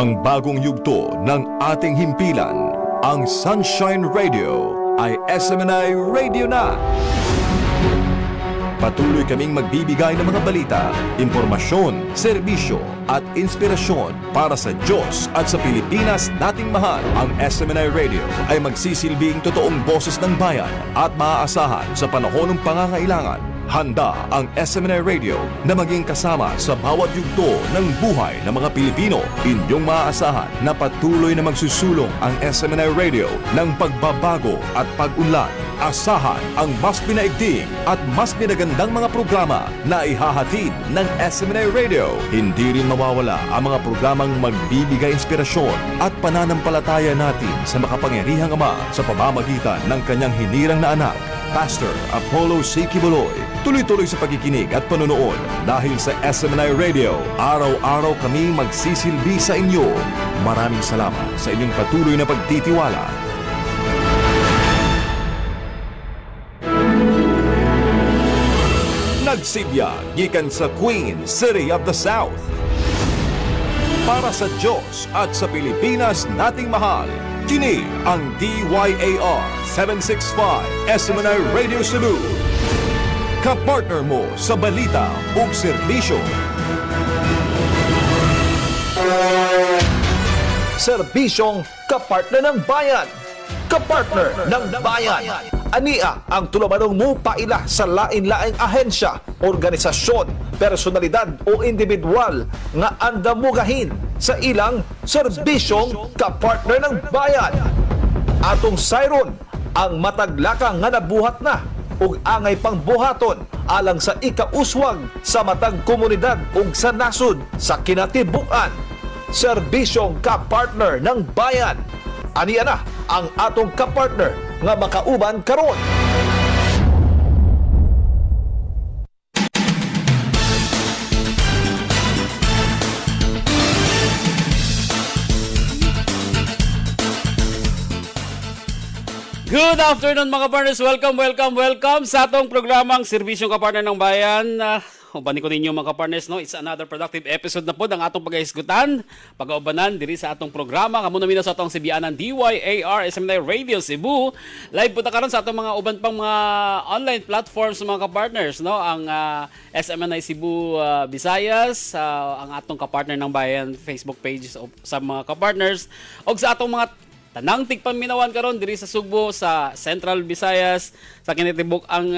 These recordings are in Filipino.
Ang bagong yugto ng ating himpilan, ang Sunshine Radio, ay SMNI Radio na! Patuloy kaming magbibigay ng mga balita, impormasyon, serbisyo at inspirasyon para sa Diyos at sa Pilipinas nating mahal. Ang SMNI Radio ay magsisilbing totoong boses ng bayan at maaasahan sa panahon ng pangangailangan. Handa ang SMNI Radio na maging kasama sa bawat yugto ng buhay ng mga Pilipino. Inyong maaasahan na patuloy na magsusulong ang SMNI Radio ng pagbabago at pag-unlad. Asahan ang mas pinaigting at mas pinagandang mga programa na ihahatid ng SMNI Radio. Hindi rin mawawala ang mga programang magbibigay inspirasyon at pananampalataya natin sa makapangyarihang Ama sa pamamagitan ng kanyang hinirang na anak, Pastor Apollo C. Quiboloy. Tuloy-tuloy sa pagkikinig at panonood dahil sa SMNI Radio, araw-araw kami magsisilbi sa inyo. Maraming salamat sa inyong patuloy na pagtitiwala. Nagsibyag gikan sa Queen City of the South. Para sa Diyos at sa Pilipinas nating mahal, kini ang DYAR 765 SMNI Radio Cebu. Kapartner mo sa balita ug serbisyo. Serbisyong kapartner ng bayan. Kapartner ng bayan. Ania ang tulumanong mo paila sa lain-laing ahensya, organisasyon, personalidad o individual nga andamugahin sa ilang serbisyong kapartner ng bayan. Atong sayron ang mataglaka nga nabuhat na ug angay pangbuhaton alang sa ikauswag sa matag komunidad ug sa nasud sa kinatibuk-an. Serbisyong kapartner ng bayan. Aniya na ang atong kapartner nga makauban karon. Good afternoon mga partners. Welcome sa atong programang Serbisyong Kapartner ng Bayan. Ubanin ko ninyo mga partners, no? It's another productive episode na po ng atong pag-aisgutan, pag-aubanan diri sa atong programa. Kamu namin sa atong sibianan DYAR SMNI Radio Cebu. Live po ta karon sa atong mga uban pang mga online platforms mga partners, no? Ang SMNI Cebu Visayas, ang atong kapartner ng Bayan Facebook page sa mga kapartners, o sa atong mga tanang tigpaminawan karon diri sa Sugbo, sa Central Visayas, sa kinatibuk ang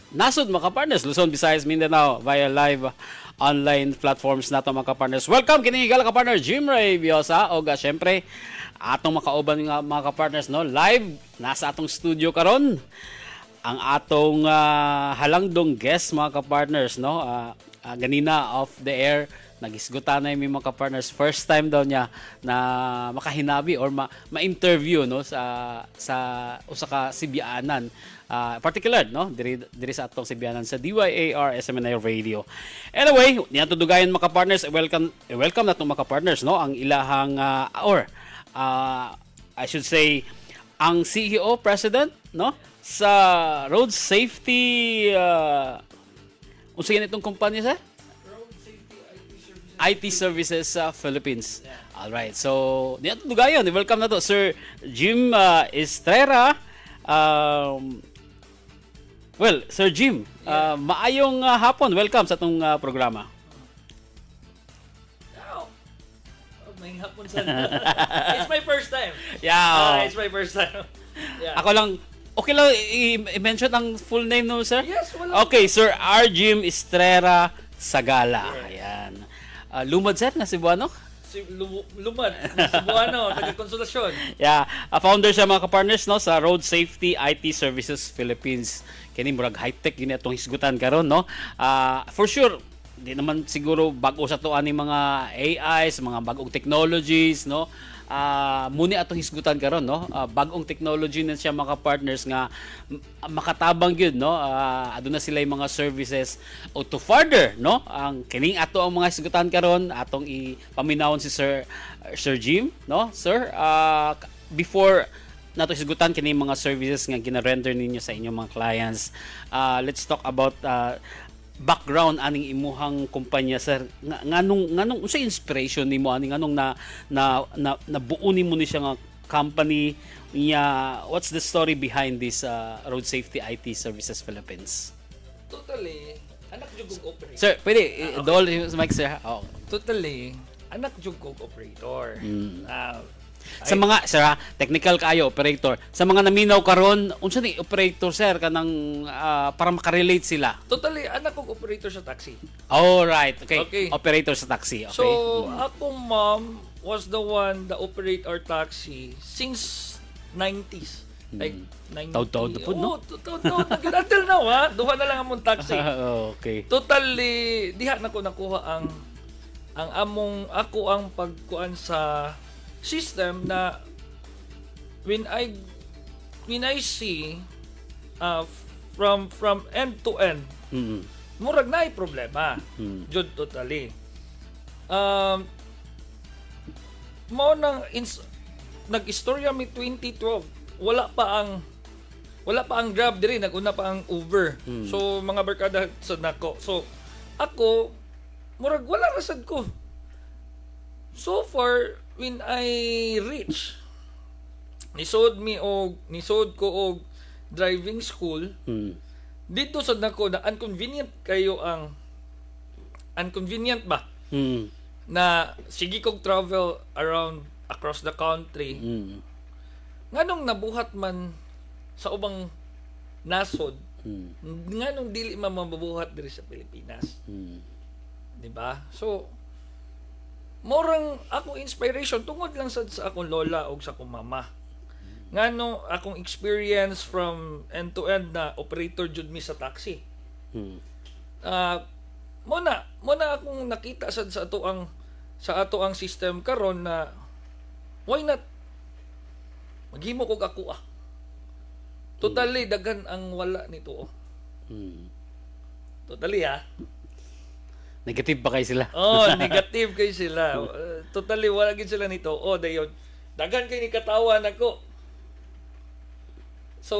nasud mga partners, Luzon, Visayas, Mindanao via live online platforms nato mga partners. Welcome kini higala ka partner Jim Ray Biosa o syempre atong makauban nga mga partners, no, live nasa atong studio karon ang atong halangdong guest mga partners, no, ganina off the air nagisgutan na yung mga partners, first time daw niya na makahinabi or ma-interview, no, sa usa ka sibianan, particular, no, diri sa atong sibianan sa DYAR SMNI Radio. Anyway, niya tudugayan mga partners, welcome natong mga partners, no, ang ilahang I should say ang CEO President, no, sa Road Safety unsa yan itong kumpanya sa IT Services Philippines. All right. So, niya tudugayon. Welcome na to Sir Jim Estrera. Well, Sir Jim, maayong hapon. Welcome sa atong programa. May hapon sa It's my first time. Yeah. It's my first time. Yeah. Ako lang, okay lang i-mention ang full name no, sir? Yes, wala. Okay, Sir R. Jim Estrera Sagala. Ayan. Lumad sir na Cebuano? Lumad. Cebuano, taga-konsolasyon. Yeah, founder siya mga kapartners, no, sa Road Safety IT Services Philippines. Kini murag high-tech gini atong hisgutan karon, no. For sure, di naman siguro bago sa to ani mga AIs, mga bagong technologies, no. Muni atong hisgutan karon, no. Bagong technology na siya mga partners nga makatabang gyud, no. Aduna sila yung mga services o to further, no, ang kining ato ang mga hisgutan karon atong ipaminawon si Sir Jim, no. Sir, before nato hisgutan kini mga services nga gina-render ninyo sa inyong mga clients, let's talk about background aning imuhang kumpanya sir nganong unsa inspiration nimo aning nganong nabuo nimo ni siya nga company niya, what's the story behind this Road Safety IT Services Philippines? Totally, anak jud kog operator. Sir, pwede dol mic sir. Oh. Totally, anak jud kog operator. Sa mga sir, technical kayo operator. Sa mga naminaw karon, unsa ni operator sir kanang para makarelate sila? Totally, anak kog operator sa taxi. All right. Okay. Okay. Operator sa taxi. Okay. So, akong mom was the one that operate our taxi since 90s. Like 90. Taud-taud na po, no? Taud-taud. Until now, ha? Duha na lang among taxi. Okay. Totally, diha na ko nakuha ang ako ang pagkuan sa system na when I see from end to end, murag na problema. Jud totally. Mo nang nag-istorya mi 2012. Wala pa ang Grab diri, naguna pa ang Uber. So mga barkada sa nako. So ako murag wala rasad ko. So far when I reach nisod ko og driving school. Dito sad nako na inconvenient ba na sige kog travel around across the country. Nganong nabuhat man sa ubang nasod, nganong dili man mabubuhat diri sa Pilipinas. Di ba? So morang akong inspiration tungod lang sa akong lola o sa akong mama. Ngano akong experience from end to end na operator jud mi sa taxi. Muna akong nakita sa ato ang system karon na why not maghimo kog ako Totally daghan ang wala nito. Totally Negative pa kay sila. Negative kay sila. Totally wala gid sila nito. Dayon. Daghan kay ni katawan ako. So,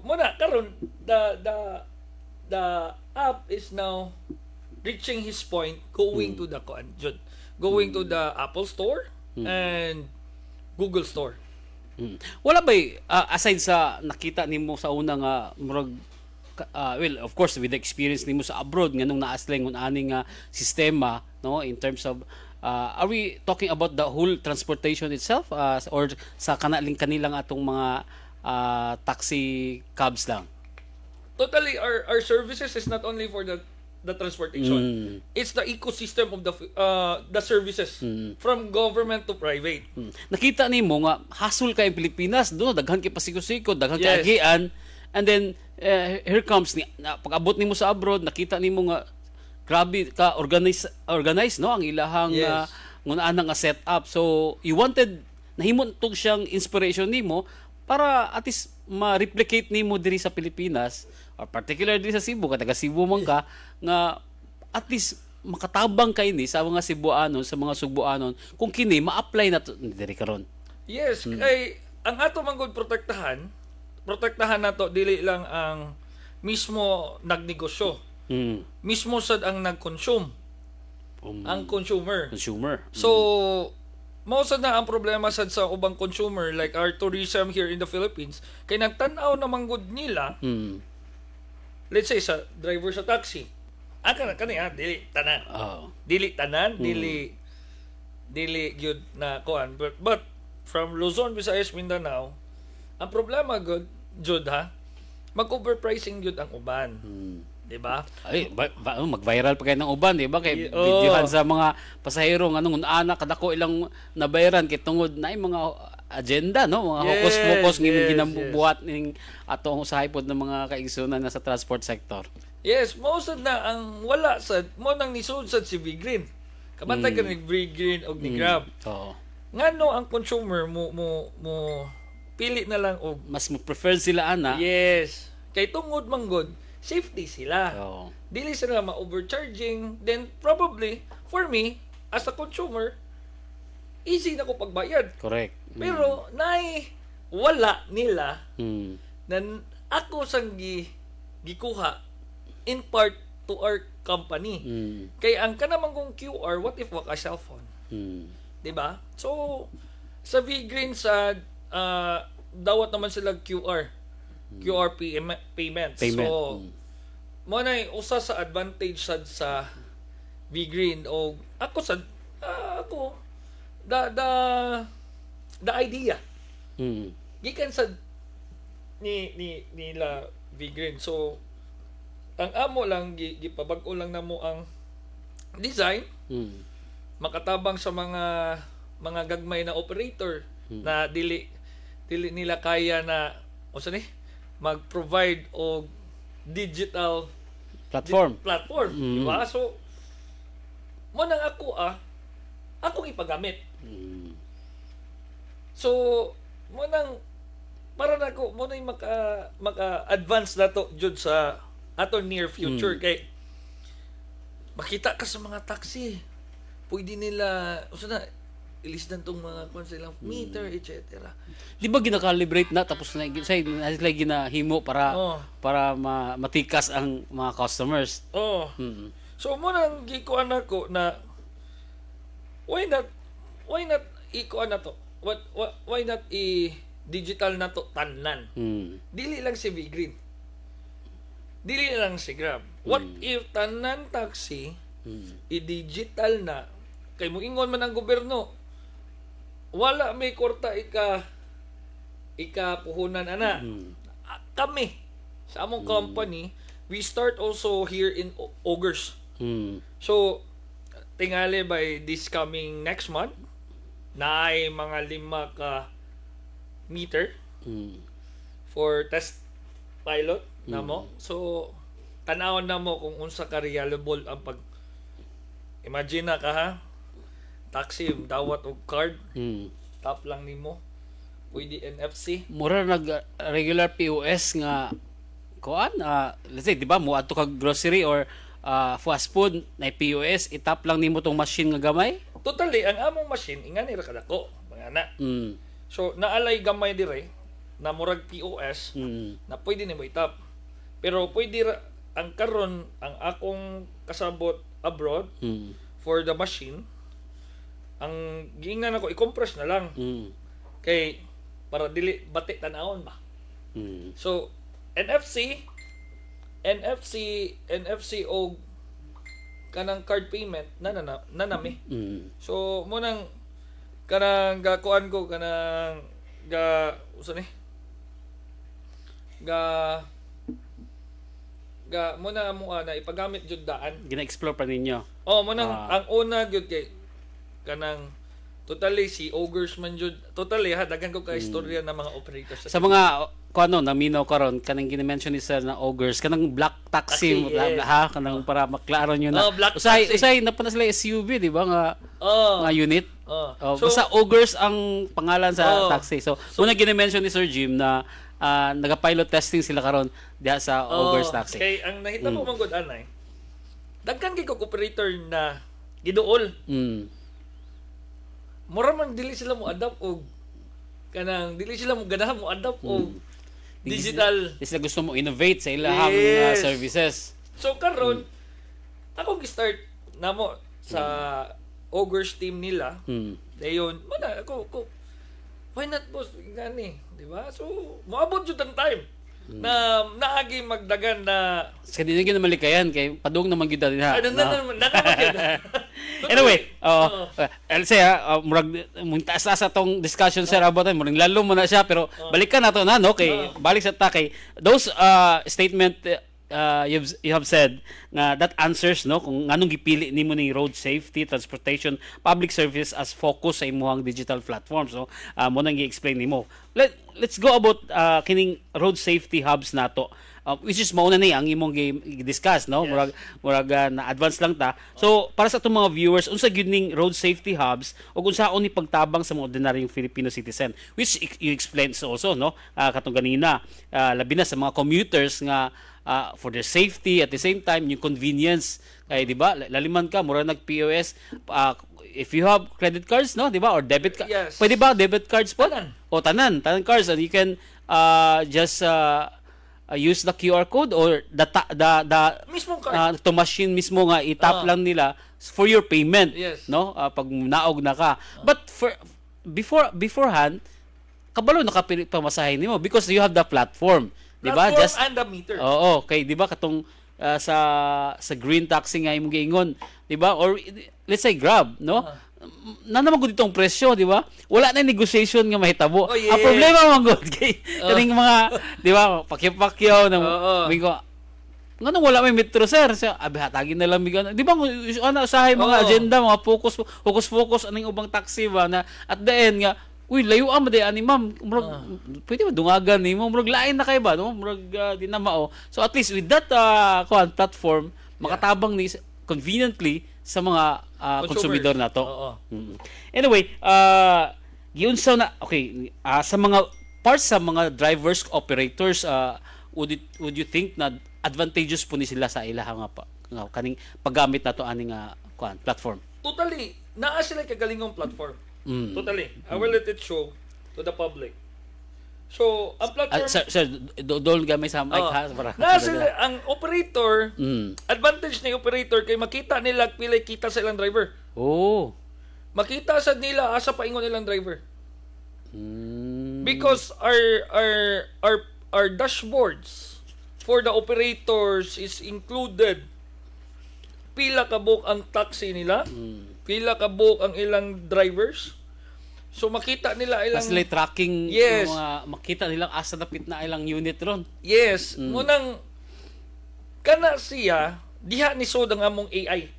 muna karon the app is now reaching his point going to the going to the Apple Store and Google Store. Wala ba'y aside sa nakita nimo sa una nga murag well, of course with the experience nimo sa abroad nganong naasling aning sistema, no, in terms of are we talking about the whole transportation itself or sa kanilang atong mga taxi cabs lang? Totally, our services is not only for the transportation. It's the ecosystem of the services from government to private. Nakita nimo nga hassle kay Pilipinas, do daghan kay pasikosiko, daghan kay agian, and then here comes pag-abot nimo sa abroad, nakita nimo nga grabe ka organize no ang ilahang ngunaan nga setup. So you wanted nahimon tug siyang inspiration nimo para at least ma-replicate nimo diri sa Pilipinas or particularly diri sa Cebu, taga Cebu man ka, nga at least makatabang kay ni sa mga Cebuanon, sa mga Sugbuanon kung kini ma-apply na diri karon. Yes, kay ang ato man gud protektahan nato dili lang ang mismo nagnegosyo. Mismo sad ang nag-consume. Ang consumer. So mao sad na ang problema sad sa ubang consumer like our tourism here in the Philippines kay nagtan-aw na manggod nila. Let's say sa driver sa taxi. Dili tanan. Dili tanan, dili gyud na kuan. But from Luzon, Visayas, Mindanao, ang problema jud mag-overpricing jud ang uban. Di ba? Ay, mag-viral pa kayo ng uban, di ba? Kay videohan sa mga pasahero nganong anak kadako ilang nabayaran kay tungod na mga agenda, no, mga hukos-mukos ginabubuhat ning atong usahipod ng mga kaigsunan na sa transport sector. Yes, most na ang wala sad mo nang nisud sad si Big Green. Kabantay ka ni Big Green og ni Grab. Ngano ang consumer mo pili na lang og mas mo prefer sila ana. Yes. Kay tungod manggod safety sila. Dili sila ma-overcharging, then probably for me as a consumer easy na ko pagbayad. Correct. Pero wala nila na ako sang gikuha in part to our company. Mm. Kaya ang kanamang kong QR, what if waka cellphone? Mm. 'Di ba? So sa V-Green sa dawat naman sila QR payment. Payment. So mo na usa sa advantage sad sa V-Green o ako sa ako the idea Mm. gikan sa nila V-Green. So ang amo lang gipabag-o lang namo ang design, Mm. makatabang sa mga gagmay na operator na dili nila kaya na unsa ni mag-provide og digital Platform. platform, di ba? So mo nang akong ipagamit. Mm. So mo nang para nako mo na maka-advance na to jud sa ato near future kay makita ka sa mga taxi pwede nila usa na ilisdan tong mga kung silang meter etc. Di ba ginakalibrate na tapos na sila ginahimo para Oh. para matikas ang mga customers. Oh. Mm. So mo nang gikuan ako na why not ikuan na to? Why not digital na to tanan? Mm. Dili lang si V-Green. Dili lang si Grab. What if tanan taxi i-digital na kay mo ingon man ang gobyerno wala may kwarta ika puhunan kami sa among company we start also here in August. Mm. So tingali by this coming next month na ay mga 5 ka meter Mm. for test pilot namo. So tan-awon namo kung unsa ka reliable ang pag imagine na ka ha taxi dawat og card Mm. tap lang nimo pwede NFC. Mura nag regular POS nga kuan let's say di ba mo adto kag grocery or fast food na POS itap lang nimo tong machine nga gamay. Totally ang among machine ingani ra kadako mga na. Mm. So naalay gamay dire na murag POS Mm. na pwede nimo itap. Pero pwede ra ang karon ang akong kasabot abroad Mm. for the machine ang giingnan ako i-compress na lang Mm. kay para dili bati tan-awon ba. Mm. So NFC o kanang card payment nanami. Mm. So mo nang kanang gakuan ko kanang usa ni mo na mo na ipagamit jud daan. Gina-explore pa ninyo. Oh, mo nang ang una gyud kay kanang totally si Ogres man jud. Totally ha daghan ko ka istorya ng mga operators Sa mga kuano naminaw karon kanang gina-mention ni sir na Ogres kanang black taxi Taxi, yes. ha kanang para maklaro nyo na. Oh, black usay taxi. na pa na sila SUV di ba nga Oh. nga unit. Oh. So, basta Ogres ang pangalan sa Oh. taxi. So muna gina-mention ni Sir Jim na naga-pilot testing sila karon diha sa Ogres taxi. Kay ang nakita mo man gud anay. Daghan kay kog operator na giduol. Mm. Mura man dili sila mo adapt og kanang dili sila mo ganahan mo adapt og digital. Di sila gusto mo innovate sa ilahang Yes. services. So karon ako gi-start namo sa Ogres team nila. Mm. Dayon, mana ako why not boss gani, di ba? So moabot jud ang time na naagi magdagan na Sa kanina gyud malikayan kay padung naman gyud din ha. ay naman yun. Anyway, let's say murag taas sa tong discussion sir about murag lalo mo na siya pero balikan nato na no kay balik sa ta kay those statement you have said nga that answers no kung nganong gipili nimo ning road safety, transportation, public service as focus sa imong digital platforms no. Mo nang gi-explain nimo. Let's go about kining road safety hubs nato. Which is mauna ni ang imong gi-discuss no. Yes. Murag na advance lang ta. So para sa atong mga viewers unsa gyud ning road safety hubs ug unsaon ni pagtabang sa mga ordinaryong Filipino citizen which you explained also no katong ganina labi na sa mga commuters nga for their safety at the same time yung convenience kay di ba laliman ka mura nag POS if you have credit cards no di ba or debit card Yes. pwede ba debit cards po Tanan. o tanan cards and you can just use the QR code or the Mismong card. to machine mismo nga itap lang nila for your payment, Yes. no? Pag naog na ka. But beforehand, kabalo nakapili pamasahin nimo because you have the platform, di ba? Platform and the meter. Oo, okay, 'di ba katong sa green taxi nga imong giingon, 'di ba? Or let's say Grab, no? Naman gud itong presyo, di ba? Wala na negotiation nga mahitabo. Oh, yes. Ang problema man gud kay kaning mga, di ba, pakyaw ng ko. Ngano wala may metro sir? Abi hatagin na lang bigan. Di ba usahay mga agenda, mga focus aning ubang taxi ba na at the end nga uy, layo mo di ani ma'am. Pwede ba dungagan nimo? Murag lain na kay ba, no? Murag di na mao. So at least with that platform, makatabang ni conveniently sa mga konsumidor na to. Anyway, giunsaw na okay, sa mga parts sa mga drivers, operators, would you think na advantageous po ni sila sa ilaha nga kaning paggamit nato aning platform? Totally. Naa sila kagalingong platform. Totally. I will let it show to the public. So, ang platform... Sir, doon gamay sa mic ha? Ang operator, advantage ng operator kay makita nila pila kita sa ilang driver. Oh. Makita sa nila asa paingon ilang driver. Because our dashboards for the operators is included pila kabuk ang taxi nila, pila kabuk ang ilang drivers. So makita nila ilang Sila tracking yes. Makita nilang asa dapit na ilang unit ron. Yes, munang kana siya diha ni sod ang among AI.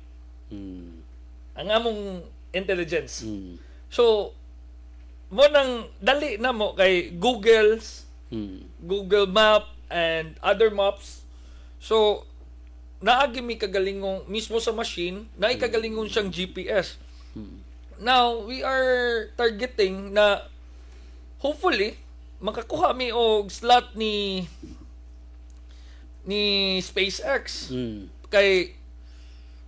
Ang among intelligence. So munang dali na mo kay Google Map and other maps. So naagi mi kagalingong mismo sa machine, naay kagalingong siyang GPS. Now, we are targeting na hopefully makakuha mi og slot ni SpaceX. Kay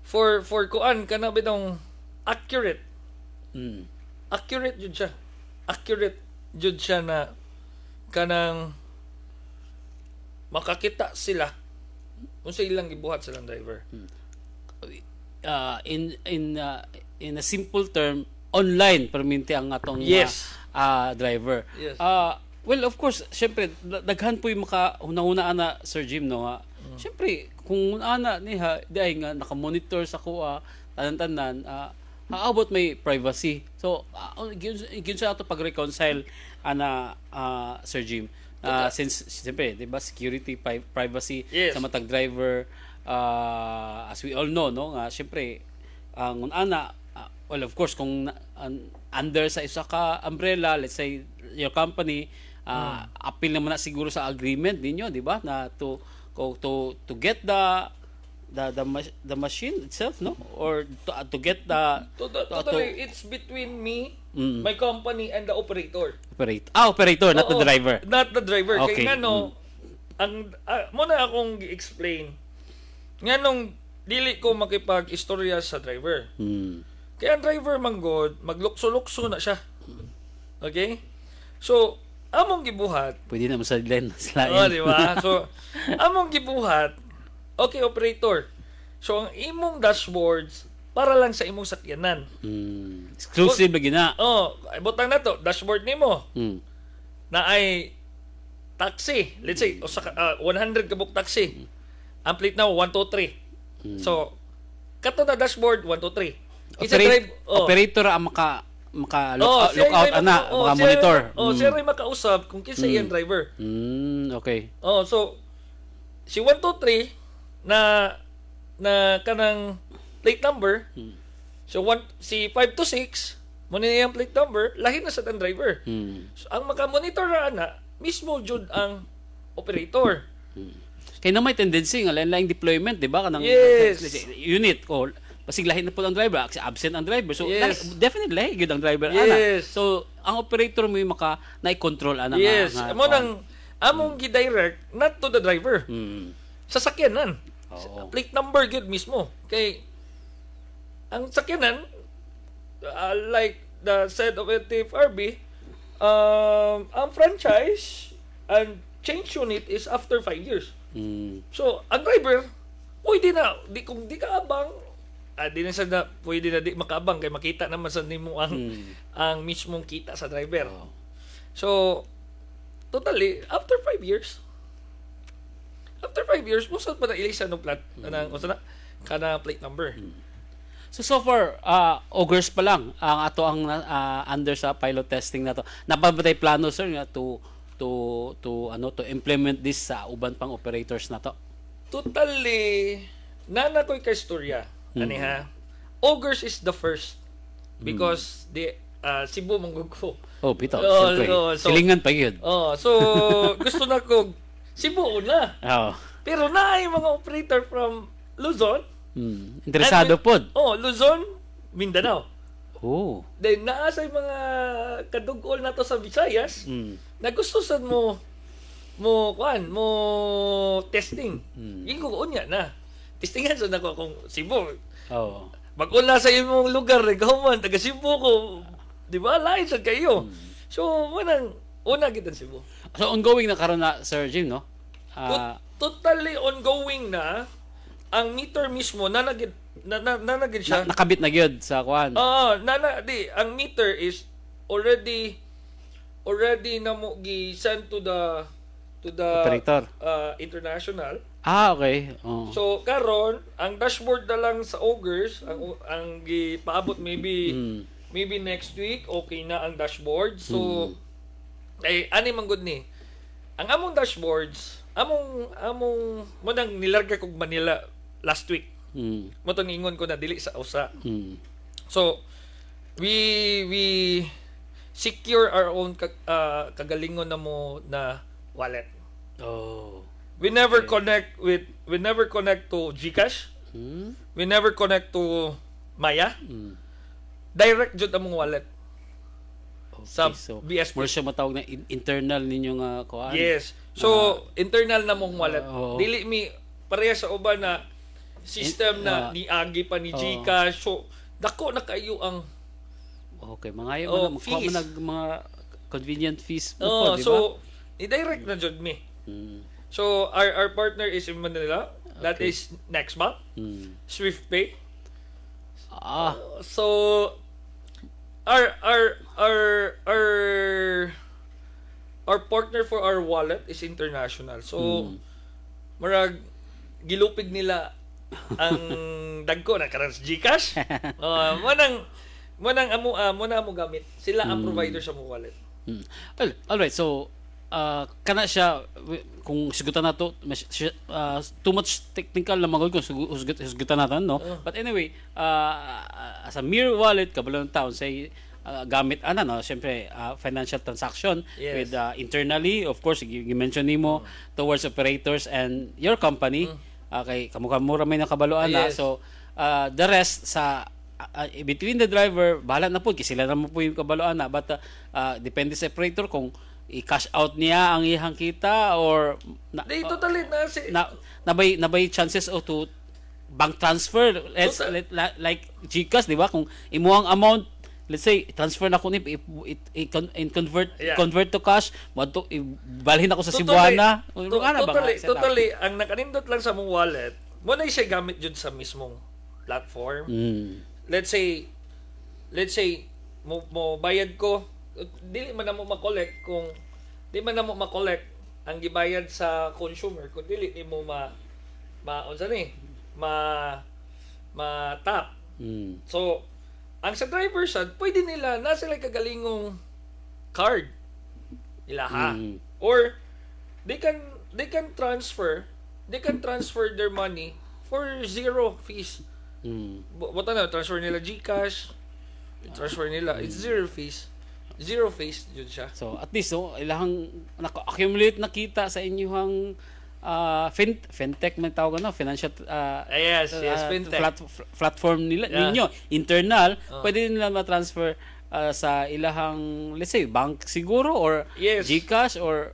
for kuan kana bitong accurate. Accurate jud siya. Accurate jud siya na kanang makakita sila unsa ilang gibuhat silang driver. In a simple term, online perminti ang atong Yes. driver. Yes. Well, of course, syempre daghan po yung una na Sir Jim no nga. Syempre kung ana niha diay nga naka-monitor sa kuha tanan-tanan how about may privacy? So gyud sa ato pag-reconcile ana Sir Jim. Since syempre, 'di ba, security, privacy Yes. sa matag driver, as we all know no nga syempre ang ana well, of course, kung under sa isa ka umbrella, let's say your company, appeal naman na siguro sa agreement ninyo, di ba? Na to get the machine itself, no? Or to get the Totally, it's between me, my company, and the operator. Operator, not the Oo, driver. Not the driver. Okay. Kaya nga ang muna akong i-explain. Nga nung dili ko makipag-istorya sa driver. Kaya ang driver manggod, maglukso-lukso na siya. Okay? So, among gibuhat. Pwede na masadlen. Di ba? So, among gibuhat, okay, operator. So, ang imong dashboards, para lang sa imong sakyanan. Exclusive lagi na. Butang na to, dashboard nimo. Na ay taxi. Let's say, 100 kabuk taxi. Ang plate na 123. So, kato na dashboard 123. Operator ang look out ana, monitor. Siya rin makausap kung kinsa iyang driver. Okay. So si 123 na kanang plate number. So si 526 mo na iyang plate number, lahi na sa tan driver. So ang maka-monitor na ana mismo jud ang operator. Kaya na may tendency nga lain-laing deployment, di ba? Kanang Yes. unit o pasig lahi na po ang driver, absent ang driver. So Yes. definitely lahi gyud ang driver Yes. ana. So ang operator mo yung na-control ana Yes. Amo nang among gi-direct not to the driver. Sa sakyanan. Plate number gyud mismo. Kay ang sakyanan like the said of TFRB, ang franchise and change unit is after 5 years. Mm. So, ang driver, pwede na, kung di ka abang, di na sa pwede na di makaabang, kaya makita naman sa nimo ang mismong kita sa driver. Oh. So, totally, after 5 years, musta pa na ilisa ng plate, kana plate number. So far, August pa lang ang ato ang under sa pilot testing na to. Napabatay plano sir nga to implement this sa uban pang operators na to. Totally, nana ko'y ka-istorya. Ani ha? August is the first because Cebu manggug ko. Oh, bitaw. Oh, Siyempre. so- Silingan pa yun. Oh, so gusto na ko Cebu una. Oh. Pero na ay mga operator from Luzon. Interesado pod. Oh, Luzon, Mindanao. Oh. Then naasay mga kadugol na to sa Visayas. Na gusto sad mo testing. Ingo ko unya na. Testingan sa nako kung Cebu. Oh. Mag-una sa imong lugar, gahuman taga Cebu ko. Di ba? Lain sa kayo. So, una kita Cebu. So ongoing na karon na Sir Jim, no? Totally ongoing na ang meter mismo nanagid siya. Nakabit na gyud sa kuan. Ang meter is already na mo gi-send to the Operator. International. Okay. Oh. So karon ang dashboard na lang sa August ang gipaabot maybe next week okay na ang dashboard. So ani man gud ni. Ang among dashboards, among mo nang nilarga kog Manila last week. Mo tong ingon ko na dili sa usa. So we secure our own kagalingon na mo na wallet. Oh. We never connect to GCash. We never connect to Maya. Direct jud among wallet. Sa So, BSP. more siya matawag na internal ninyong kuan. Yes. So, internal na mong wallet. Oo. Dili mi pareha sa uban na system na niagi pa ni GCash. So, dako na kayo ang Okay, mga fees. mga convenient fees mo Oh, po, di ba? so i-direct na jud mi. So, our partner is in Manila. That is Nextbank, SwiftPay. So, our partner for our wallet is international. So, marag gilupig nila ang dagko na karon sa GCash. Mo nang amo gamit. Sila ang provider sa mo wallet. Well, alright, so kana siya kung sigutan nato too much technical na magod kung sigutan natin, no? But anyway, as a mere wallet kabalo ng taon say gamit no, syempre financial transaction with internally, of course, you-mention nimo towards operators and your company. Kay kamukha may nakabaloan na. So the rest sa between the driver, bahala na po kasi sila naman po yung kabaloan na, but depende sa operator kung i-cash out niya ang ihang kita or Totally nabay chances o to bank transfer like GCash, di ba? Kung imuhang amount, let's say transfer na ko ni convert to cash, balhin ako sa Cebuana. Totally, ang nakanindot lang sa mong wallet, mo na siya gamit jud sa mismong platform. Let's say mo bayad ko, dili man na mo ma-collect kung di man na mo ma-collect ang gibayad sa consumer kung dili ni mo tap. So ang sa driver side, pwede nila na sila kagalingong card nila or they can transfer their money for zero fees. Buta na transfer nila GCash, transfer nila it's zero fees yun siya. So at least ilahang naka-accumulate na kita sa inyong fintech man tawag financial fintech platform ninyo internal, pwede nila ma-transfer sa ilahang, let's say, bank siguro or GCash or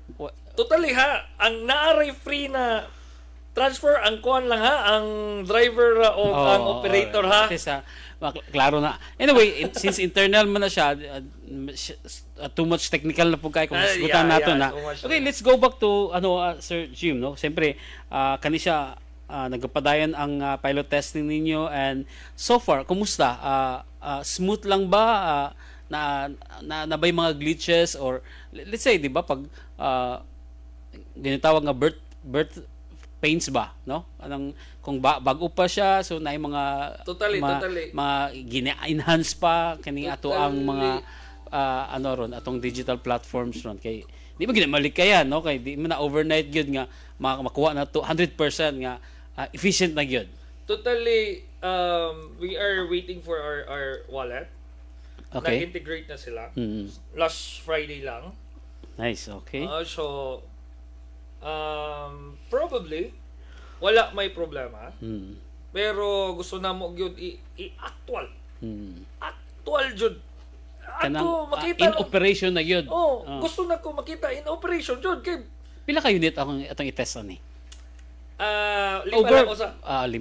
totally ha, ang naaray free na transfer ang kuan lang ha, ang driver o ang operator ha. At least, Klaro na. Anyway, since internal man na siya, too much technical na po kayo kung isgutan natin na. too much. Okay, let's go back to Sir Jim, no. Siyempre, kani siya nagpadayon ang pilot testing ninyo, and so far kumusta? Smooth lang ba? Na ba yung mga glitches, or let's say, 'di ba, pag ginatawag nga birth pains ba, no? Anong kung bago pa siya, so na yung mga Totally. mga gina-enhance pa kani ato ang mga atong digital platforms ron, kay di ba ginamalik kaya, no, kay di man na overnight gyud nga makuha na to 100% nga efficient na gyud. Totally, we are waiting for our wallet. Okay. Nag-integrate na sila. Mm. Last Friday lang. Nice, okay. So, probably, wala may problema. Mm. Pero gusto na mo gyud i-actual. Mm. Actual jud. Kanang makita in operation na gyud. Gusto na ko makita in operation jud kay Pila ka unit atong i-test ani? lima lang ko sa 5.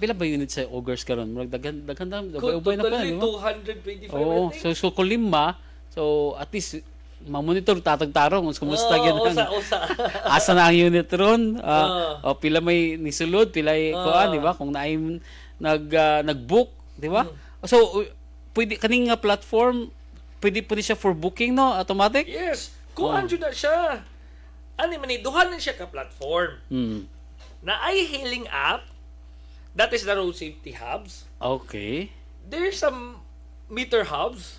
Pila ba unit sa Ogres karon? Murag daghan ubay na pa, totally di ba? 225 Oo, I think. so kung 5, so at least ma-monitor tatag-tarong kung kumusta gyud Usa. asa na ang unit ron, o pila may nisulod, pila kuan, di ba, kung naay nag-book, di ba? So pwede kaning nga platform, pwede siya for booking, no, automatic. Yes. Kuan jud na siya. Ani man ni duha na siya ka platform. Na ay hailing app. That is the road safety hubs. Okay. There's some meter hubs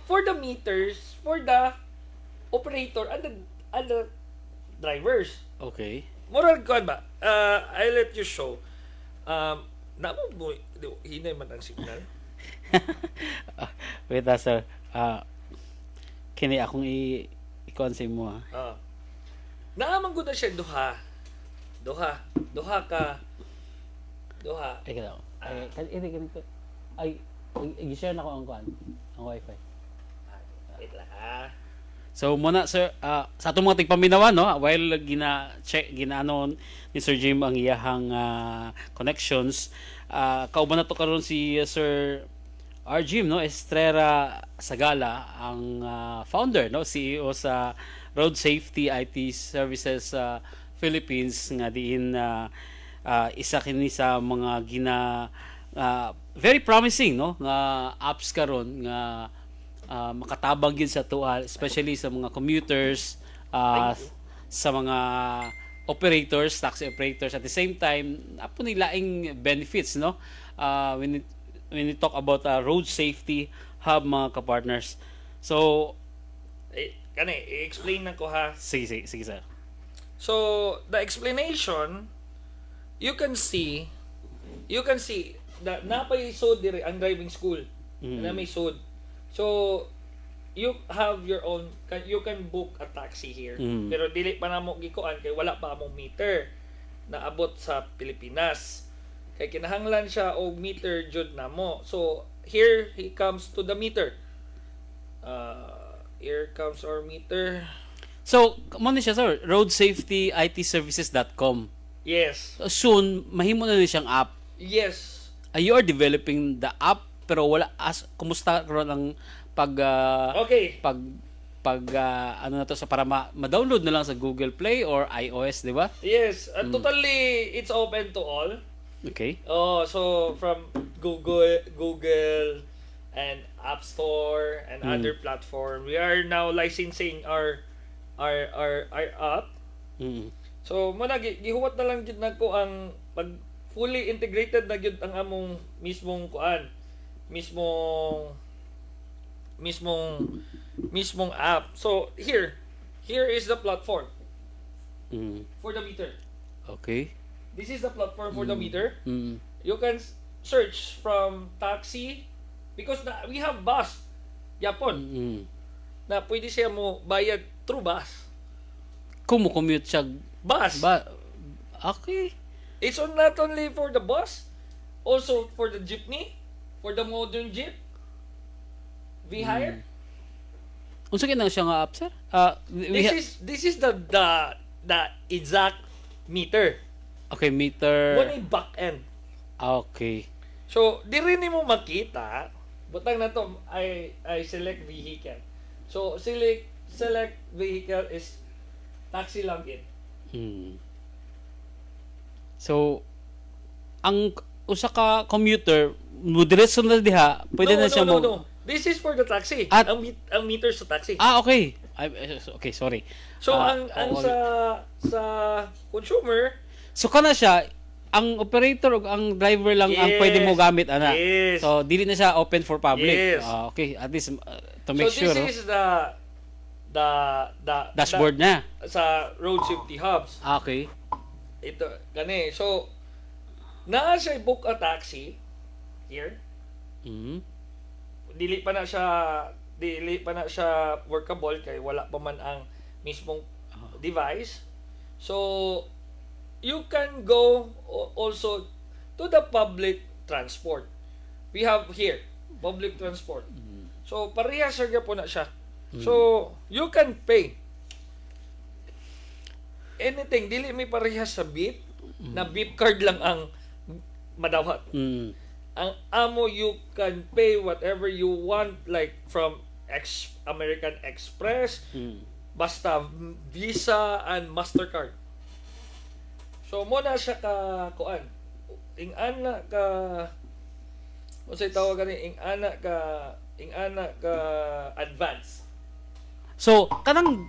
for the meters, for the operator and the drivers. Okay. Moral kuan ba? I'll let you show. Namo mo hinay man ang signal. Wait, sir. Kini akong i-kuan sa imo, ha. Naamang gud na siya duha. Teka lang. Ay, i-share na ko ang kuan, ang wifi. Wait lang ha. So muna sir, sa atong mga tigpaminawan, no, while ginaano ni Sir Jim ang iyahang connections, kauban na to karon si Sir R. Jim, no, Estrera Sagala, ang founder, no, CEO sa Road Safety IT Services Philippines, nga diin isa kini sa mga very promising, no, nga apps karon nga makatabang yun sa tuwa, especially sa mga commuters, sa mga operators, taxi operators. At the same time, apo nilaing benefits, no, when we talk about road safety hub, mga kapartners. So I-explain na ko ha. sige sir. So, the explanation, you can see that napay sod dire ang driving school. Na may sod. So, you have your own, you can book a taxi here. Pero dili pa na mo gikuan kay wala pa among meter na abot sa Pilipinas. Kay kinahanglan siya og meter jud na mo. So, here he comes to the meter. Here comes our meter. So, mo ni siya sir, roadsafetyitservices.com. Yes. Soon, mahimo na ni siyang app. Yes. You are developing the app, pero wala kumusta ron ang Okay. ano na to sa para ma-download na lang sa Google Play or iOS, di ba? Yes, totally it's open to all. Okay. So from Google and App Store and other platform, we are now licensing our app. So muna gihuwat na lang gid nako ang pag fully integrated na gyud ang among mismong app. So here is the platform for the meter. Okay. This is the platform for the meter. You can search from taxi because we have bus. Yapon. Na pwede siya mo bayad through bus. Kung mo commute siya Bus. okay. It's not only for the bus, also for the jeepney, for the modern jeep. V-Hire. Unsa kinang siya nga app, sir? This is the exact meter. Okay, meter. One back end. Okay. So, di rin mo makita. Butang na to, I select vehicle. So, select vehicle is taxi login. So, ang usa ka commuter mo diretso na diha, pwede na siya mo. No. This is for the taxi. At- ang meter sa taxi. Okay. Okay, sorry. So, ang oo. sa consumer, So kana siya ang operator ug ang driver lang ang Yes. pwede mo gamit ana. Yes. So dili na siya open for public. Yes. Okay, at least to make so sure. this is the Dashboard na. sa road safety hubs. Okay. Ito gani. So naa siya book a taxi here. Mhm. Dili pa na siya workable kay wala pa man ang mismong device. So you can go also to the public transport. We have here public transport. So parehas sa po na siya. So you can pay anything, dili may parehas sa beep na beep card lang ang madawat. Mm. Ang amo, you can pay whatever you want, like from American Express, basta Visa and Mastercard. So mo na siya ka kuan. Ingana ka unsay tawag gani, ingana ka advance. So kanang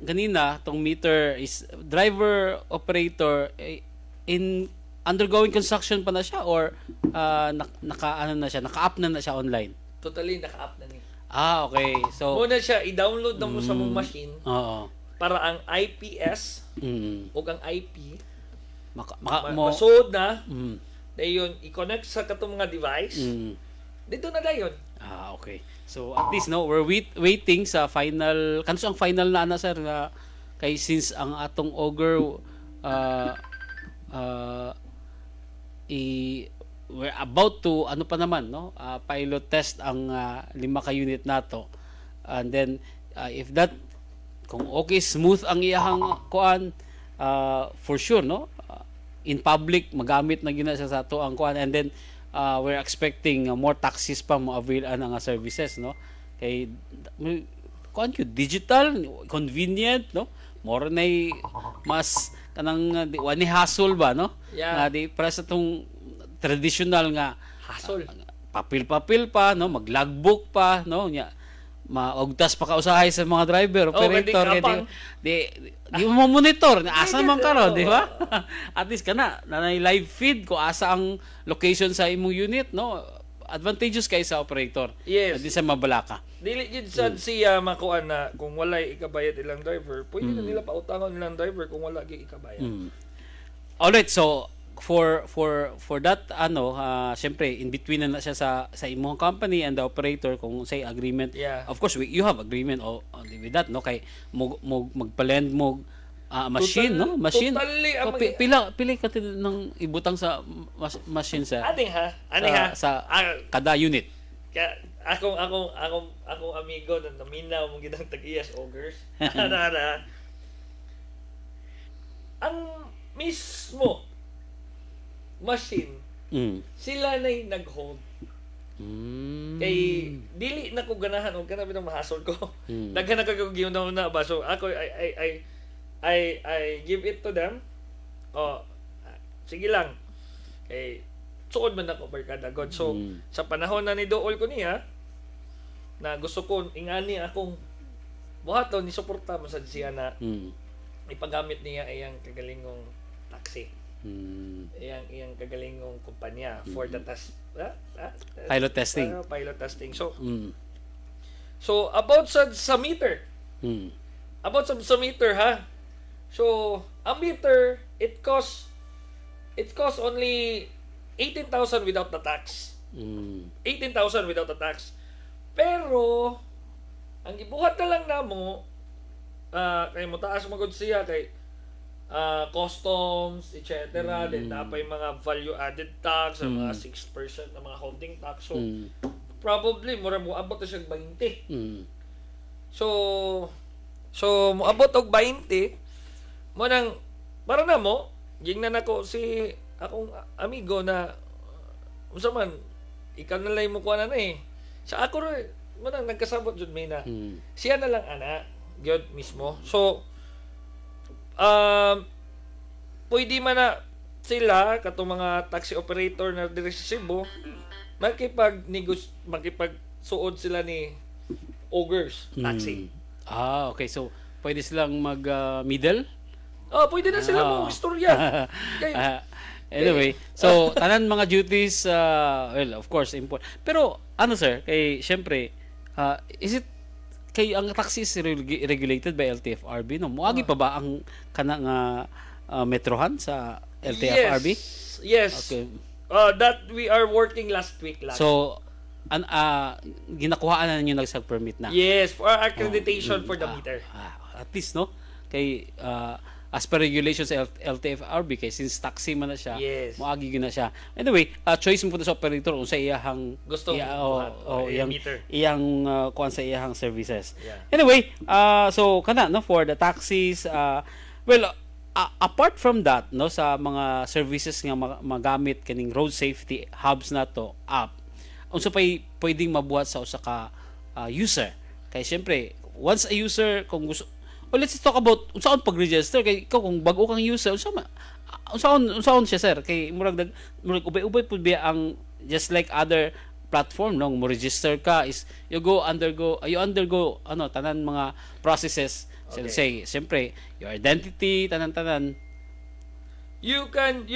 ganina tong meter is driver operator in undergoing construction pa na siya or naka-up na siya online. Totally naka-up na ni. Okay. So Muna siya i-download na mo sa mong machine oo. para ang IPS Mm. o ang IP Mo masuod na. mm. Dayon i-connect sa katong mga device. Mm. Dito na dayon. Okay. So at least no, we're waiting sa final. Kanso ang final na ana sir na kay since ang atong auger we're about to ano pa naman no, pilot test ang 5 ka unit nato. And then if that kung okay smooth ang iyahang kuan for sure no, in public magamit na gina siya sa ato ang kuan, and then we're expecting more taxis pa mo avail ang services no, kay kuan yung digital convenient no, more na mas kanang wani hassle ba no. Yeah. Di para sa tong traditional nga Hassle. papel pa no, mag-logbook pa no nya, maugtas pa ka usahay sa mga driver operator hindi kay kapang. di mo monitor asa man karon di ba. At least kana nanay live feed ko asa ang location sa imong unit no, advantageous kay sa operator. Yes. Di sa mabalaka. Dili gid sad siya makuan na kung walay ikabayad ilang driver, pwede na nila pautangon ilang driver kung wala gyud ikabayad. Alright, so for that syempre in between na siya sa imong company and the operator kung say agreement. Yeah. Of course you have agreement with that no, kay magpa-lend mo machine no, machine. Totally ang Pila ka nang ibutang sa machine sa Ani ha. sa kada unit. Kaya akong amigo na naminaw mong gidang tag-iyas augers. Ang mismo machine sila na'y nag-hold. Kay dili na ko ganahan og kana bitong mahasol ko. Daghan na kag giunaw na ba, so ako I give it to them. Sige lang. Kay suod man ako barkada God. So sa panahon na ni Dool ko niya na gusto ko ingani akong buhaton ni suporta mo sa siya na ipagamit niya iyang kagalingong taxi. Iyang kagalingong kumpanya for the Pilot testing. Pilot testing. So about sa meter. About sa meter ha. So a meter it costs only 18,000 without the tax. 18,000 without the tax. Pero ang gibuhat na lang namo kay mo taas magud siya kay customs, etc. Then napay mga value added tax, mga 6% na mga holding tax. So probably mura mo abot na siya 20. So moabot og 20 mo nang para na mo gingnan ako si akong amigo na unsa man ikaw na lang mo kuha na eh. Sa ako rin, mo nang nagkasabot jud may na. Siya na lang ana, gyud mismo. So pwede man na sila katong mga taxi operator na diri sa Cebu makipagsuod sila ni Ogers Taxi. Okay. So, pwede silang mag-middle? Oh, pwede na sila mo istorya. Kay Anyway, so, tanan mga duties, well, of course, important. Pero, ano sir, syempre, is it, ang taxi is regulated by LTFRB, no? Muagi pa ba ang kanang metrohan sa LTFRB? Yes. Okay. That we are working last week lang. So, ginakuhaan na ninyo nag-permit na? Yes, for accreditation for the meter. At least, no? Kay, as per regulations sa LTFRB, kay since taxi man na siya, Yes. muagi na siya. Anyway, choice mo po sa operator kung sa iyahang Gusto iyang meter. iyang kuan sa iyahang services. Yeah. Anyway, so kana no for the taxis, well, apart from that, no, sa mga services nga magamit kaning road safety hubs na to app, unsa pay pwedeng mabuhat sa usa ka user? Kay syempre, once a user kung gusto, let's talk about unsaon pag-register kay ikaw kung bago kang user, unsaon siya sir? Kay murag ubay-ubay pud biya ang just like other platform no, mo register ka is you undergo tanan mga processes. So, say syempre your identity tanan You can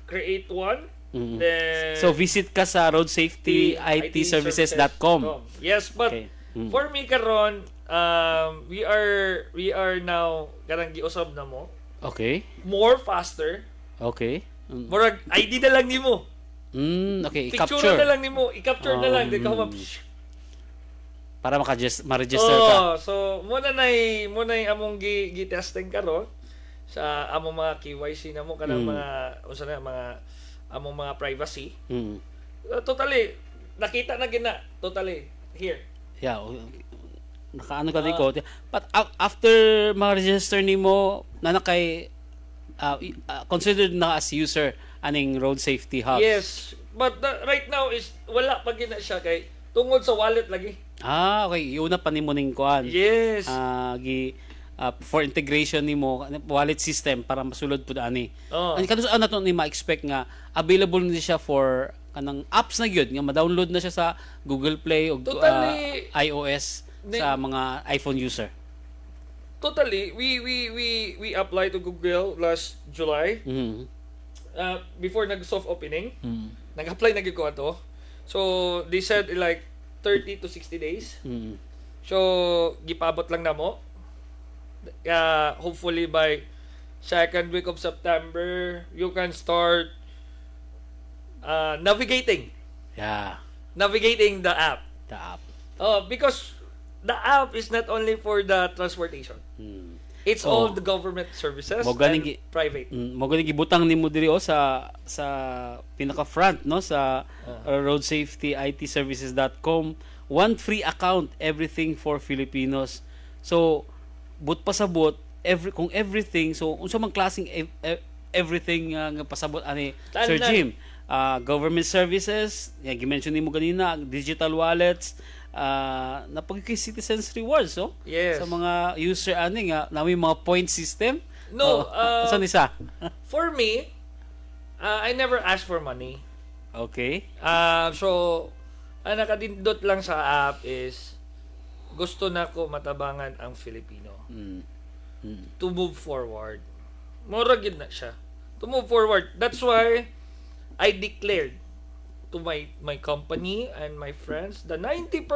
create one. Then so visit ka sa roadsafetyitservices.com. Yes, but Okay. for me karon we are now karang giusab na mo Okay. more faster. Okay. Murag ID na lang nimo. Okay, Picture capture na lang nimo, i-capture na lang di ka para ma-register ka. so muna nay among gi-testing karon sa among mga KYC na mo kanang mga unsa na mga among mga privacy. Totally nakita na gina totally here. Yeah, nakaano ka dito. But after ma-register nimo na kay considered na as user aning road safety hubs. Yes, but right now is wala pa gina siya kay tungod sa wallet lagi. Okay, una pa nimo ning kuan. Yes. For integration nimo wallet system para masulod pud ani. Oh. Kanus ana to ni ma-expect nga available na siya for kanang apps na gyud nga ma-download na siya sa Google Play o Totally. iOS sa mga iPhone user. Totally. We applied to Google last July. Before nag-soft opening. Nag-apply na gyud ko ato. So they said like 30 to 60 days. So gipabot lang na mo. Hopefully by second week of September you can start navigating the app. The app. Because the app is not only for the transportation. It's all the government services Mo and ganing private. mo ganing gibutang nimo diri sa pinaka front no sa roadsafetyitservices.com, one free account, everything for Filipinos. So but pasabot kung everything, so unsa man klaseng everything nga pasabot ani Sir Tanan. Jim, government services, gi-mention nimo ganina, digital wallets, napagkay citizens rewards, so Yes. sa mga user ani nga na may mga point system. No, saan isa? For me, I never ask for money. Okay. So, ang nakadindot lang sa app is gusto na ko matabangan ang Filipino to move forward. Mura gid na siya. To move forward. That's why I declared to my company and my friends the 90%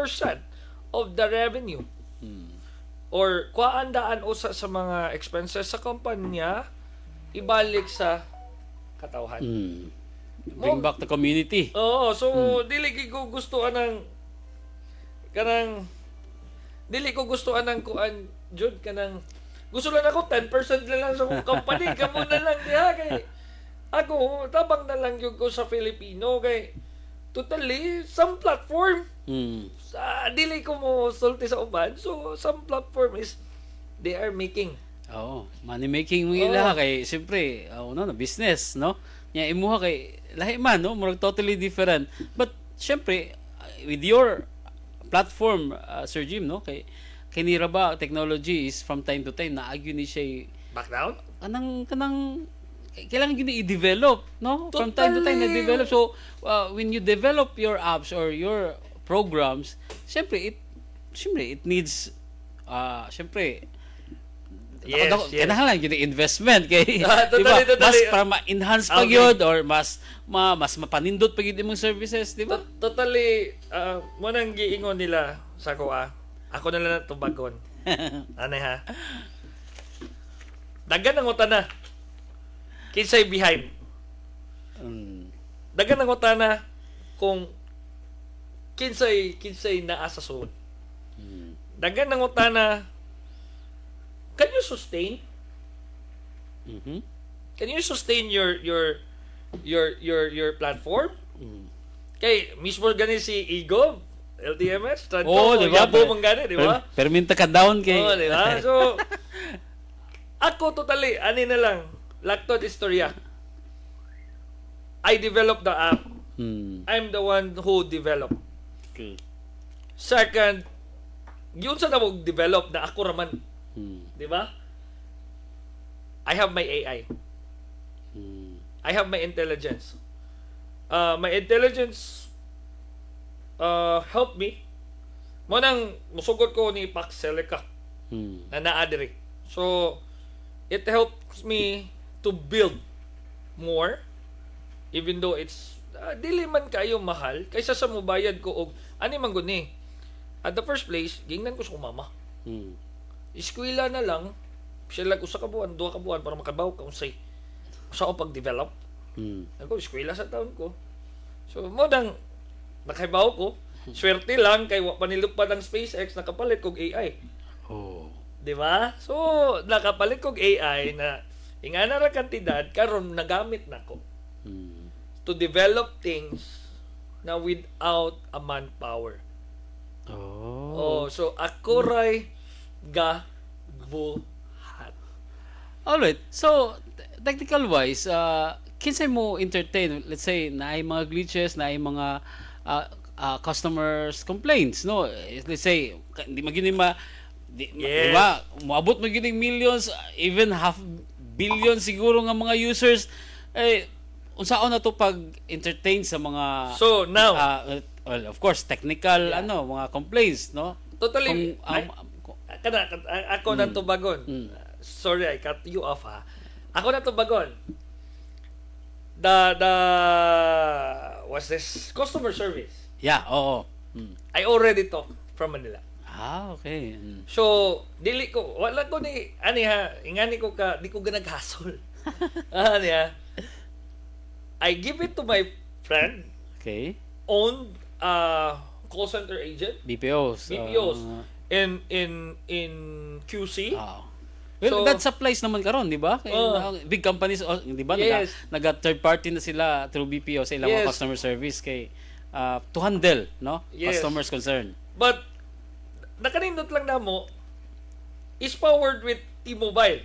of the revenue or kuandaan usa sa mga expenses sa kumpanya ibalik sa katawhan. Bring back the community. Oo, so dili ko gustuan ng kanang dili ko gustuan ng kuan jud kanang gusto lang ako 10% na lang sa akong company kamo na lang diha kay ako tabang na lang jud ko sa Filipino kay totally some platform sa dili ko mo sulti sa uban, so some platform is they are making money making mo ila kay siyempre, business, no? nya imuha kay lahi man no, murag totally different. But syempre with your platform Sir Jim no, kay kinira ba technology is from time to time naagyo ni siya Back down? kanang kailangan yun i-develop, no? From time to time na-develop. So, when you develop your apps or your programs, syempre, it needs, syempre, kailangan lang yun investment. Kay, Totally. Mas para ma-enhance pa yun or mas mapanindot pa yun mong services, di ba? Totally, mo nang giingon nila sa kuha. Ako na lang tubagon. Ano ha? Dagan ang utana. Kinsay behind. Dagan ang utana kung kinsay naa sa sulod. Dagan ang utana, can you sustain? Can you sustain your platform? Kay mismo gani si Igo, LTMS, di ba? Yabo mong gani, di ba? Perminta ka down kay... Di ba? So, ako totally, ani na lang, Lactod Istorya. I developed the app. I'm the one who developed. Okay. Second, yun sa namog develop na ako raman. Di ba? I have my AI. I have my intelligence. My intelligence helped me. Mo nang musugot ko ni Pax Selica na naadiri. So, it helps me to build more even though it's dili man kayo mahal kaysa sa mobayad ko og ani man gud ni. At the first place, gingnan ko sa mama. Eskwela na lang, sila usa ka buwan, duha ka buwan para makabaw ka unsay usa ko pag-develop. Ako eskwela sa taon ko. So mo dang nakahibaw ko. Swerte lang kay wa pa nilupad ang SpaceX nakapalit kog AI. Oh. Di ba? So nakapalit kog AI na ingana ra kantidad karon nagamit nako. To develop things na without a manpower. Oh, so ako ray buhat. Alright. So, technical wise, kinsay mo entertain, let's say, na ay mga glitches, na ay mga customers complaints, no? Let's say, hindi magyuning Yes. diba? Moabot magyuning millions, even half billion siguro nga mga users. Unsaon na to pag-entertain sa mga So now, well, of course, technical mga complaints, no? totally ako na tubagon. Sorry, I cut you off ha. Ako na tubagon. The what's this? Customer service. Yeah, oo. I already talk from Manila. Okay. So, dili ko wala ko ni ani ha, ingani ko ka di ko ganaghasol. Ani ha. I give it to my friend Okay. owned call center agent, BPOs. in QC. Well, So, that supplies naman karon, di ba? Big companies, di ba? Yes. Naga third party na sila through BPO sa ilang mga Yes. customer service kay to handle, no? Yes. Customers concern. But nakanindot lang namo is powered with T-Mobile.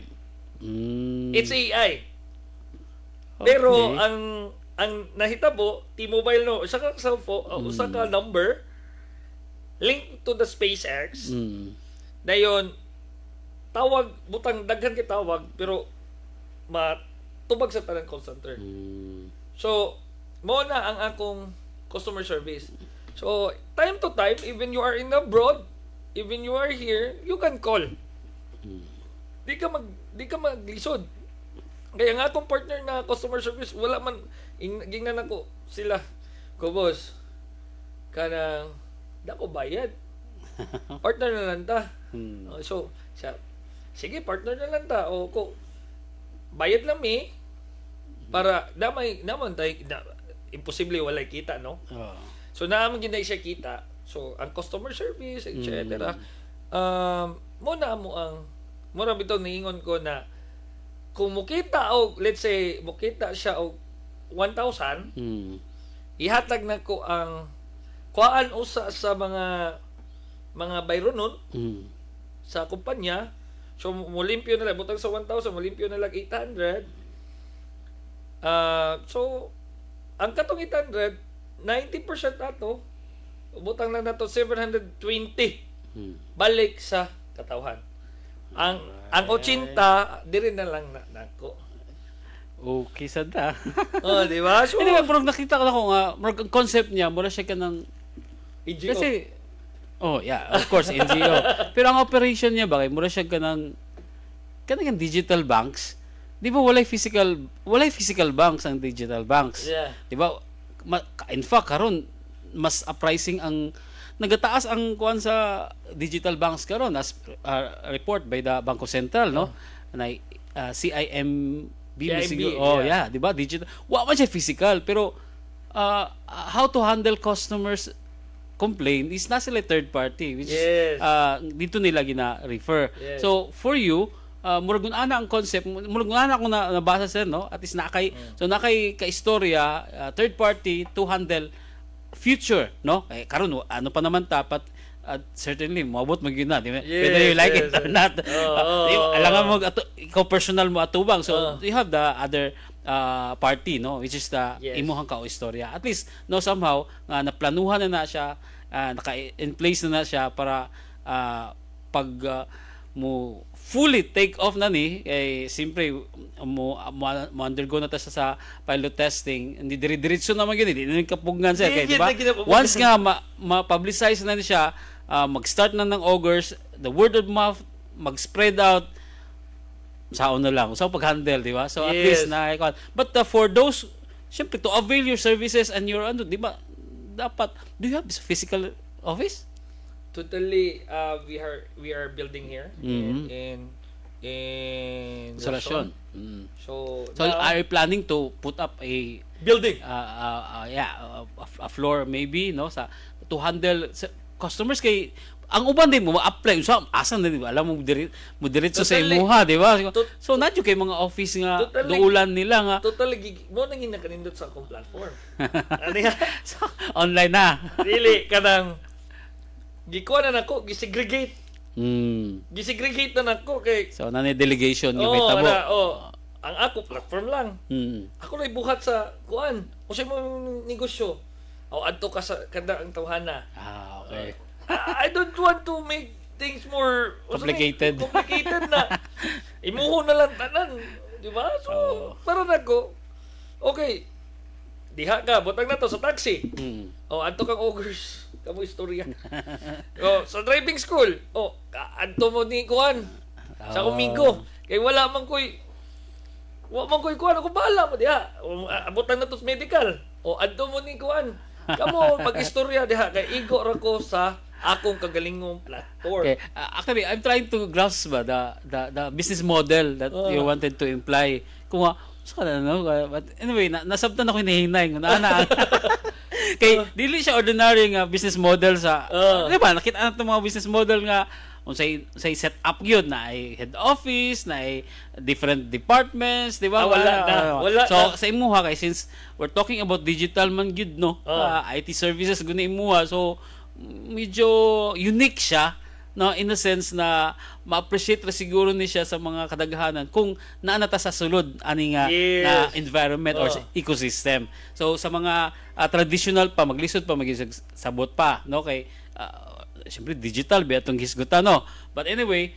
It's AI. Pero ang nahitabo T-Mobile no, usa ka cellphone, usa ka number link to the SpaceX. Dayon tawag butang daghan kay tawag pero matubag sa tanang call center. So mo na ang akong customer service. So time to time even you are in abroad, even you are here, you can call. Di ka maglisod. Kaya nga akong partner na customer service, wala man, gingnan ako sila. Ko boss, kanang, dako bayad. Partner na lang ta. So, siya, sige, partner na lang ta. O, ko, bayad lang mi, para, naman tayo, imposible walay kita, no? So, naman ginay siya kita. So, ang customer service, etc. Muna bitaw niingon ko na, kung mukita o let's say mukita siya og 1,000 ihatag na ko ang kuan usa sa mga bayro nun sa kumpanya. So mulimpyo na lang butang sa 1,000 mulimpyo na lang 800 So, ang katong 800, 90% ato, butang lang nato 720 balik sa katawhan. Ang 80, diri na lang nako. Okay, sada. Oh, di ba? So, Anyway, pero nakita ko na ko nga, murag ang concept niya, mura siya ka ng... EGO. Kasi, oh yeah, of course, NGO. Pero ang operation niya ba, mura siya ka ng... Kanang digital banks. Di ba walay physical banks ang digital banks? Yeah. Di ba? In fact, karon mas pricing ang nagataas ang kuan sa digital banks karon as report by the Bangko Sentral, no? Na CIMB CIMB, oh yeah. yeah, di ba? Digital. Wa man siya physical, pero how to handle customers complaint is na sila third party, which Yes. is dito nila gina-refer. Yes. So for you, murag ana ang concept, murag ana ako na nabasa sir, no? At least nakay so nakay ka-istorya third party to handle future, no? Kay karon ano pa naman tapat certainly moabot mo gyud na, di ba? Yes, Whether you like yes, it or yes. not. Oo. Alangan mo ikaw personal mo atubang. So you have the other party, no, which is the Yes. imuhang ka-istorya. At least no somehow nga naplanuhan na siya, naka-in place na siya para pag mo fully take off na ni simpre mo undergo na ta sa pilot testing, hindi diretso naman yun, hindi na kapugnan siya kay, Hindi, di ba? hindi na- Once nga ma-publicize na siya, mag-start na ng August, the word of mouth mag-spread out, saon na lang sa pag-handle, di ba? So at Yes. least na but for those syempre to avail your services and your di ba, dapat do you have this physical office? Totally, we are building here in Installation. Lasyon. So So now, are you planning to put up a building. a floor maybe, no, sa to handle customers kay ang uban din mo ma-apply sa asan na, di ba? Alam mo diretso sa Totally. imuha, di ba? Tot- So nadyo kay mga office nga Totally. duulan nila nga Totally mo nang nakanindot sa akong platform. Ano nga? so, online na. Dili kanang gikuha na nako, gisegregate. Gisegregate na nako kay So nani delegation nga oh, may tabo. ang ako platform lang. Ako na ibuhat sa kuan. O sa mo negosyo. O adto ka sa kada ang tawhana. Okay. I don't want to make things more Complicated. Complicated na. Imuho na lang tanan, di ba? So, para nako. Okay. Diha ka, butang na to sa taxi. O adto kang ogres, kamo istorya. O sa driving school, adto mo ni kuan. Sa umigo. Kay wala man koy kuan, ako bahala mo diha. Abutan na to sa medical. O adto mo ni kuan. Kamo mag-istorya diha kay igo ra ko sa akong kagalingong platform. Okay. Actually, I'm trying to grasp ba the business model that you wanted to imply. Kung so no, but anyway, nasabtan ako hinahinay ng ana. Kay dili siya ordinary nga business model sa di ba? Nakita nato mga business model nga say set up gyud na ay head office, na ay different departments, di ba? Wala so na. sa imuha kay since we're talking about digital man gyud, no, IT services guni imuha, so medyo unique siya, no, in a sense na ma-appreciate ra siguro ni siya sa mga kadaghanan kung naanata sa sulod ani nga Yes. na environment or ecosystem. So sa mga traditional pa maglisod pa sabot pa, no, kay siyempre digital ba atong hisgutan, no. But anyway,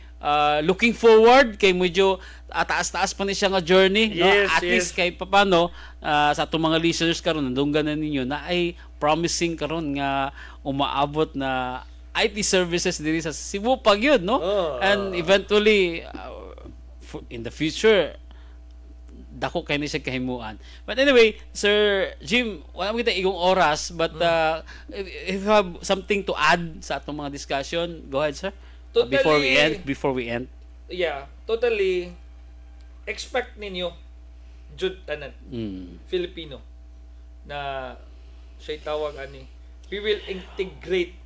looking forward kay medyo taas-taas pa ni siya nga journey, no. Yes, At least kay paano sa atong mga listeners karon nandunggan na ninyo na ay promising karon nga umaabot na IT services diri sa Cebu pag yun, no. And eventually in the future dako kay ni siya kahimuan. But anyway, Sir Jim, wala mo kita igong oras, but if you have something to add sa atong mga discussion, go ahead, sir. Before we end. Yeah, totally expect ninyo jud tanan Filipino na siya tawag ani, we will integrate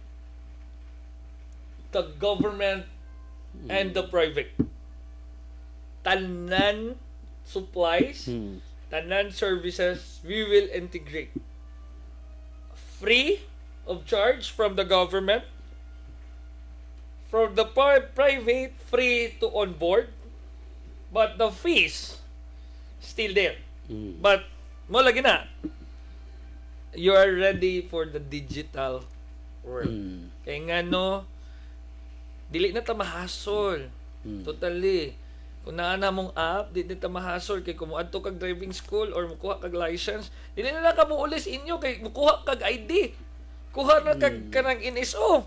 the government and the private. Tanan supplies, tanan services, we will integrate. Free of charge from the government, from the private, free to onboard, but the fees still there. But mo lagi na, you are ready for the digital world. Kaya nga no, dili na ta mahasol. Totally. Kung naa na mong app, di ta mahasol kay kung adto kag driving school or mukuha kag license, dili na ka mo ulis inyo kay mukuha kag ID. Kuha na kag kanang NSO.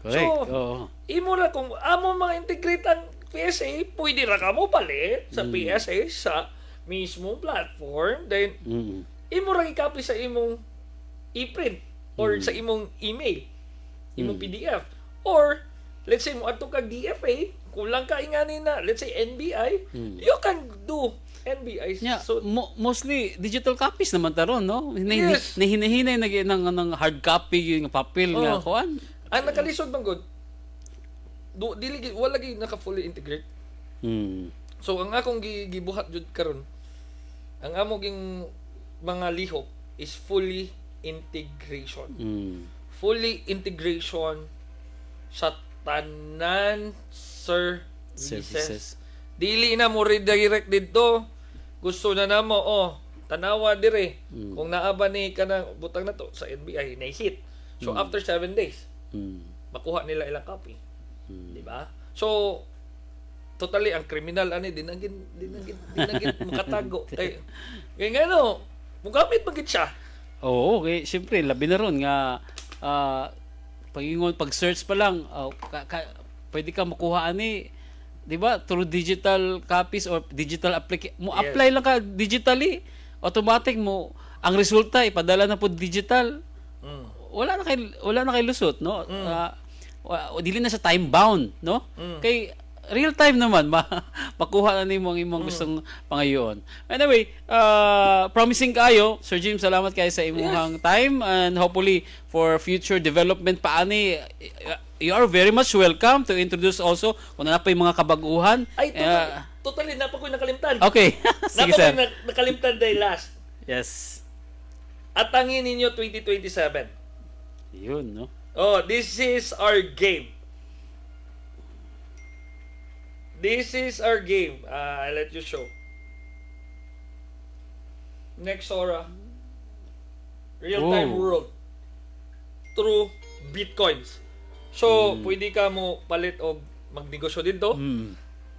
Correct. So, imo ra kung amo mga integrate ang PSA, pwede ra ka mo palit sa PSA sa mismo platform, then imo ra i-copy sa imong e-print or sa imong email, imong PDF, or let's say mo adto kag DFA, kulang ka ingani na, let's say NBI, you can do NBI. Yeah, So mostly digital copies naman taron, no? Yes. Hinahinay ng hard copy yung papel nga kuan. ang nakalisod man gud, dili wala gyud naka fully integrate. So ang akong gibuhat jud karon, ang amo ging mga lihok is fully integration. Fully integration sa tanan services. Dili na mo redirect dito. Gusto na namo tanawa dire. Kung naa ba ni kanang butang na to sa NBI na hit. So after 7 days, makuha nila ilang copy. Di ba? So totally ang criminal ani dinagin makatago kay ngano mugamit magit siya. Oo, okay. Siyempre, labi na ron nga pag-ingon, pag-search pa lang, pwede ka makuha ani, di ba, through digital copies or digital application. Mo Yes. apply lang ka digitally, automatic mo, ang resulta, ipadala na po digital. Wala na kay lusot, no? Dili na sa time bound, no? Kay real time naman makuha na nimo ang imong gustong pangayoon. Anyway, promising kayo, Sir Jim, salamat kayo sa imong time, and hopefully for future development pa ani, you are very much welcome to introduce also kung ano pa yung mga kabaguhan. Ay totally na pa ko nakalimtan. Okay. Sige, sir. Nakalimtan dahil last. Yes. Atangin ninyo 2027. Yun, no? This is our game. This is our game. I'll let you show. Next Sora. Real-time world. Through Bitcoins. So, pwede ka mo palit o magnegosyo dito.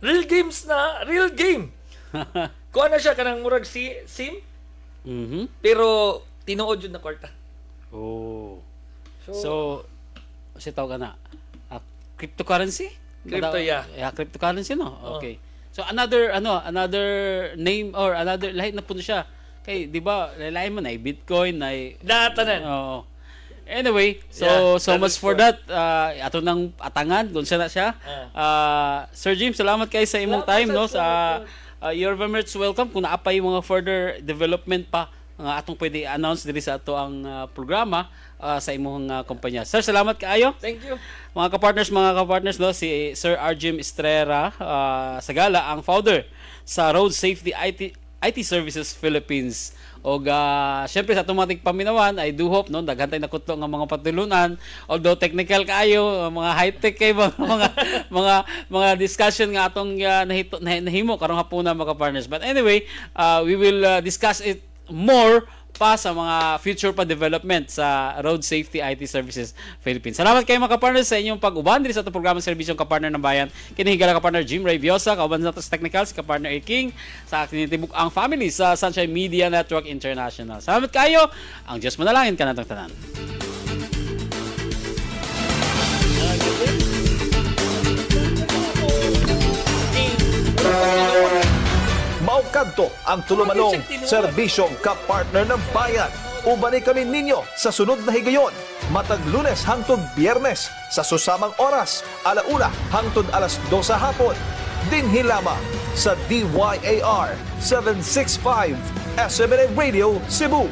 Real games na. Real game. Kuha na siya kanang murag SIM. Pero, tinuod yun na kwarta. So, tawag na, cryptocurrency? Cryptocurrency, no? Okay. So another name or another lahi na po siya. Kay di ba, lahi man ay Bitcoin ay Datanan. Oo. Anyway, so much for that. Ato nang atangan kung siya na siya. Sir Jim, salamat kayo sa imong time, no? You're very much welcome kung naapay mga further development pa nga atong pwede announce diri sa ato ang programa sa imong kumpanya. Sir, salamat kaayo. Thank you. Mga kapartners, no, si Sir Arjim Estrera Sagala, ang founder sa Road Safety IT Services Philippines. O syempre sa automatic paminawan, I do hope, no, daghantay na kutlo nga mga patulunan, although technical kaayo, mga high-tech kay mga discussion nga atong nahimo karong hapuna mga partners. But anyway, we will discuss it more pa sa mga future pa development sa Road Safety IT Services Philippines. Salamat kayo mga kapartners sa inyong pag-uban diri sa itong programang serbisyong kapartner ng bayan. Kinihigala kapartner Jim Ray Viosa, kauban sa technical si kapartner A. King, sa kinitibuk ang family sa Sunshine Media Network International. Salamat kayo. Ang Diyos manalangin ka natang tanan. Maukadto ang tulumanong serbisyong kapartner ng bayan. Ubani kami ninyo sa sunod na higayon. Matag Lunes hangtod Biyernes sa susamang oras, 1:00 hangtod 2:00 hapon. Dinhi lamang sa DYAR 765 SMNA Radio Cebu.